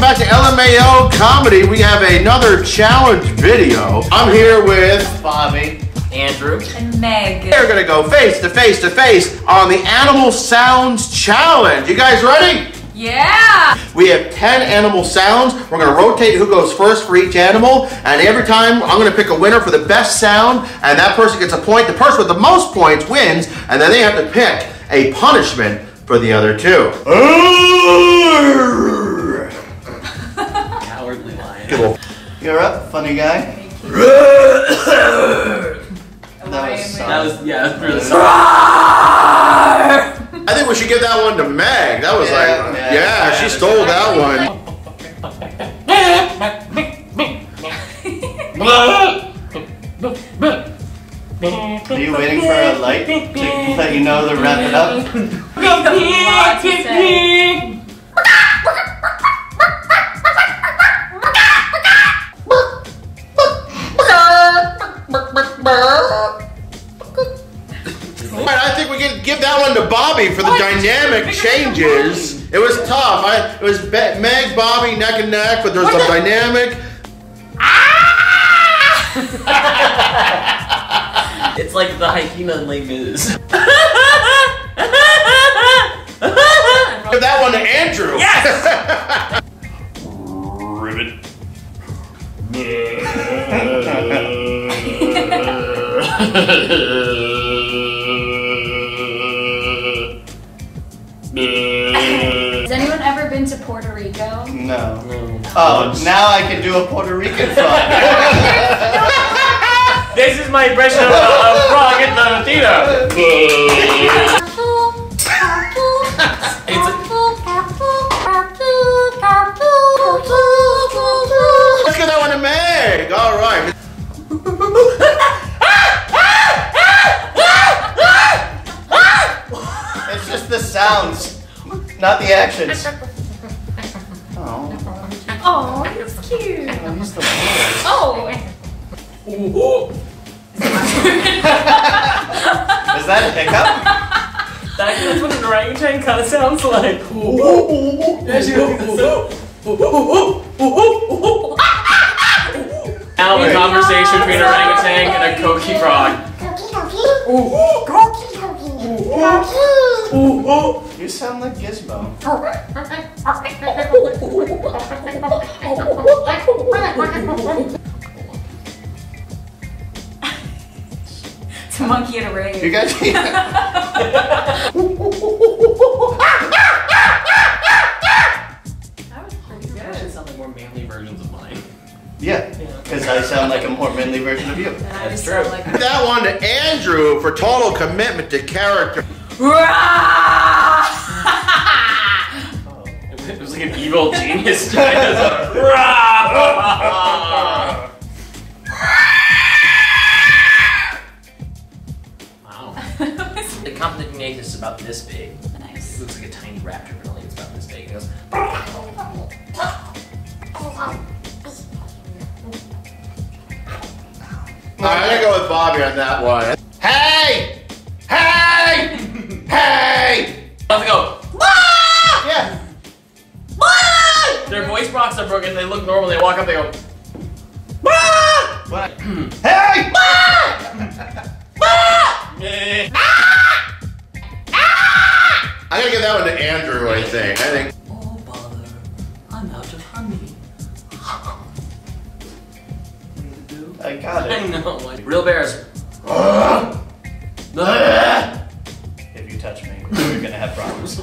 back to LMAO Comedy. We have another challenge video. I'm here with Bobby, Andrew, and Meg. We're gonna go face to face to face on the Animal Sounds Challenge. You guys ready? Yeah! We have 10 animal sounds. We're gonna rotate who goes first for each animal, and every time I'm gonna pick a winner for the best sound, and that person gets a point. The person with the most points wins, and then they have to pick a punishment for the other two. cowardly lion. you're up, funny guy. That was really I think we should give that one to Meg. That was she stole that one. Are you waiting for a light to let you know to wrap it up? Alright, I think we can give that one to Bobby for the dynamic changes. It was tough. It was Meg, Bobby, neck and neck, but there's some dynamic. It's like the hyena in Les Mis. Give that one to Andrew. Yes! Ribbit. Has anyone ever been to Puerto Rico? No. Oh, now I can do a Puerto Rican frog. This is my impression of frog in the theater. Let's get that one to Meg. All right. It's just the sounds, not the actions. Oh. Oh, it's cute. Oh, he's the worst. Oh. Is that a hiccup? That's what an orangutan kind of sounds like. Now a conversation between an orangutan and a coqui frog. You sound like Gizmo. It's a monkey at a rave. You guys. That was pretty good. That should sound like more manly versions of mine. Yeah, because I sound like a more manly version of you. That's true. Like That one to Andrew for total commitment to character. It was like an evil genius trying to Wow. The Compton Ignatius is about this big. nice. It looks like a tiny raptor, but only it's about this big. It goes. I'm gonna go with Bobby on that one. Hey! Hey! Hey! Let's go. Yeah. Their voice box are broken. They look normal. They walk up. They go. What? Hey! I'm gonna give that one to Andrew, I think. Oh bother! I'm out of honey. I got I it. know. Real bears. If you touch me, we're gonna have problems.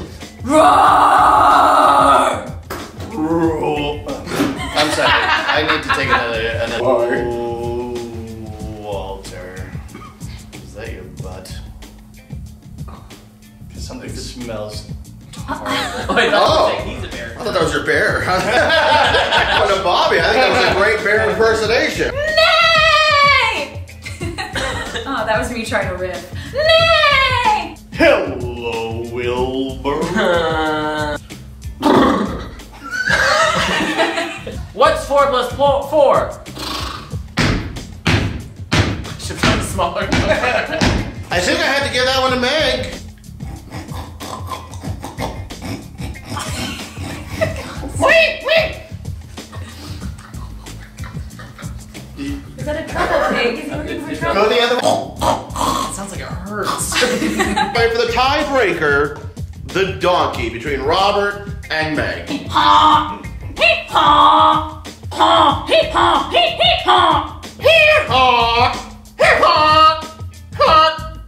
I'm sorry. I need to take another. Oh, Walter. Is that your butt? Something smells horrible. Oh, I thought he's a bear. I thought that was your bear. Well, to Bobby, I think that was a great bear impersonation. Nay! Oh, that was me trying to riff. Nay! Hello, Wilbur. What's 4 plus 4? Should have done smaller. I think I had to give that one to Meg. tiebreaker, the donkey, between Robert and Meg. Hee-haw! Hee-haw! Haw! Hee-haw! Hee-haw! Hee-haw! Hee-haw! Haw!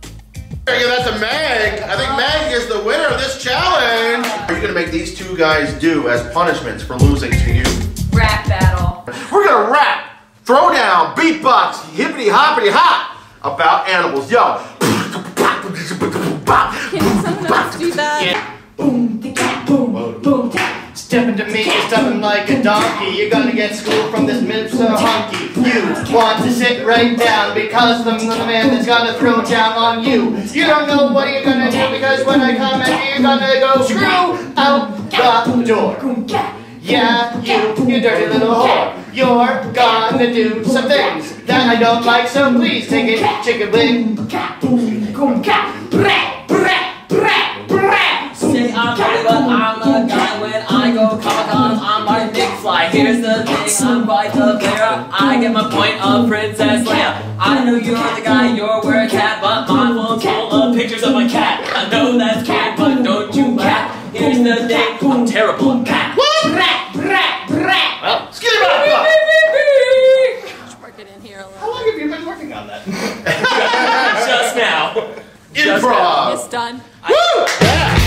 There you go, that's a Meg. I think Meg is the winner of this challenge. What are you gonna make these two guys do as punishments for losing to you? Rap battle. We're gonna rap, throw down, beatbox, hippity hoppity hop about animals. Yo. Can someone else do that? Yeah. Boom, the cat, boom, boom, tap. Stepping to me, you're stepping like a donkey. You're gonna get schooled from this mid so hunky. You want to sit right down because I'm the man that's gonna throw down on you. You don't know what you're gonna do because when I come at you, you're gonna go screw out the door. Yeah, you dirty little whore. You're gonna do some things that I don't like, so please take it, chicken wing. Say I'm pretty, but I'm a guy. When I go Comic-Con, I'm my big fly. Here's the thing, I'm quite the player. I get my point of Princess Leia. I know you're the guy, you're wearing a cat, but my phone's full of pictures of my cat. I know that's cat, but don't you cat. Here's the thing, I'm terrible at cat. Well, Skip it. Working in here a how little. long have you been working on that? Just now. Improv. It's done. Woo! Yeah.